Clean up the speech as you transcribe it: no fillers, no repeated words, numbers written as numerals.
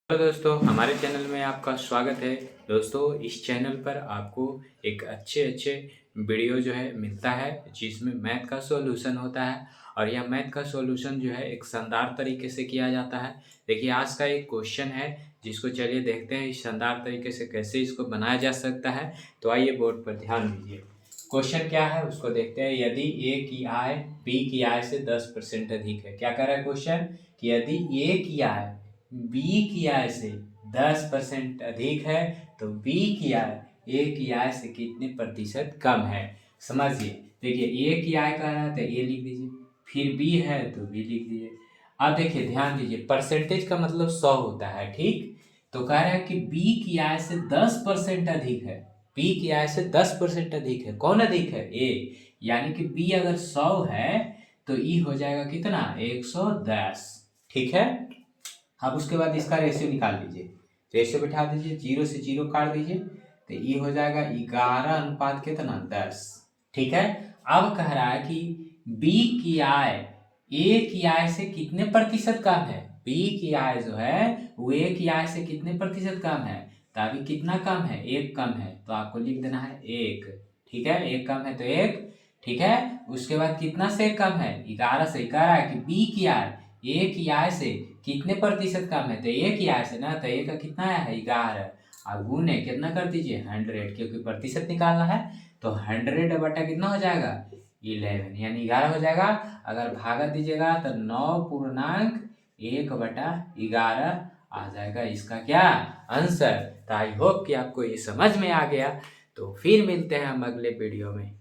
Hello दोस्तों, हमारे channel में आपका स्वागत है। दोस्तों, इस चैनल पर आपको एक अच्छे अच्छे वीडियो जो है मिलता है जिसमें मैथ का सॉल्यूशन होता है। और यह मैथ का सॉल्यूशन जो है एक शानदार तरीके से किया जाता है। देखिए, आज का एक क्वेश्चन है जिसको चलिए देखते हैं इस शानदार तरीके से कैसे इसको बनाया जा सकता है। तो आइए बोर्ड पर ध्यान दीजिए। क्वेश्चन क्या है उसको देखते हैं। यदि ए की आय बी की आय से 10% अधिक है। क्या कह रहा है क्वेश्चन कि यदि ए की आय बी की आय से 10% अधिक है तो बी की आय ए की आय से कितने प्रतिशत कम है। समझिए, देखिए ए की आय कह रहा है तो ए लिख दीजिए, फिर बी है तो बी लिख दीजिए। अब देखिए ध्यान दीजिए, परसेंटेज का मतलब 100 होता है, ठीक। तो कह रहा है कि बी की आय से 10% अधिक है। बी की आय से 10% अधिक है। कौन अधिक है? ए। यानी कि बी अगर 100 है तो ई हो जाएगा कितना? 110। ठीक है। अब उसके बाद इसका रेशियो निकाल लीजिए। रेशियो बिठा दीजिए, 0 से 0 काट दीजिए तो ये हो जाएगा 11 अनुपात कितना? 10। ठीक है। अब कह रहा है कि बी की आय ए की आय से कितने प्रतिशत कम है। बी की आय जो है वो ए की आय से कितने प्रतिशत कम है। तो अभी कितना कम है? 1 कम है, तो आपको लिख देना है 1। ठीक है, 1 कम है तो 1। ठीक है। उसके बाद कितना से कम है? 11 से। कह रहा है कि बी की आय ए की आय से कितने प्रतिशत कम है। तो ए की आय से ना, तो ए का कितना आया है? 11। अब गुने कितना कर दीजिए? 100, क्योंकि प्रतिशत निकालना है। तो 100 बटा कितना हो जाएगा? 11, यानी 11 हो जाएगा। अगर भागा दीजिएगा तो 9.1/11 आ जाएगा इसका क्या? आंसर। तो आई होप कि आपको ये समझ में आ गया। तो फिर मिलते हैं हम अगले वीडियो में।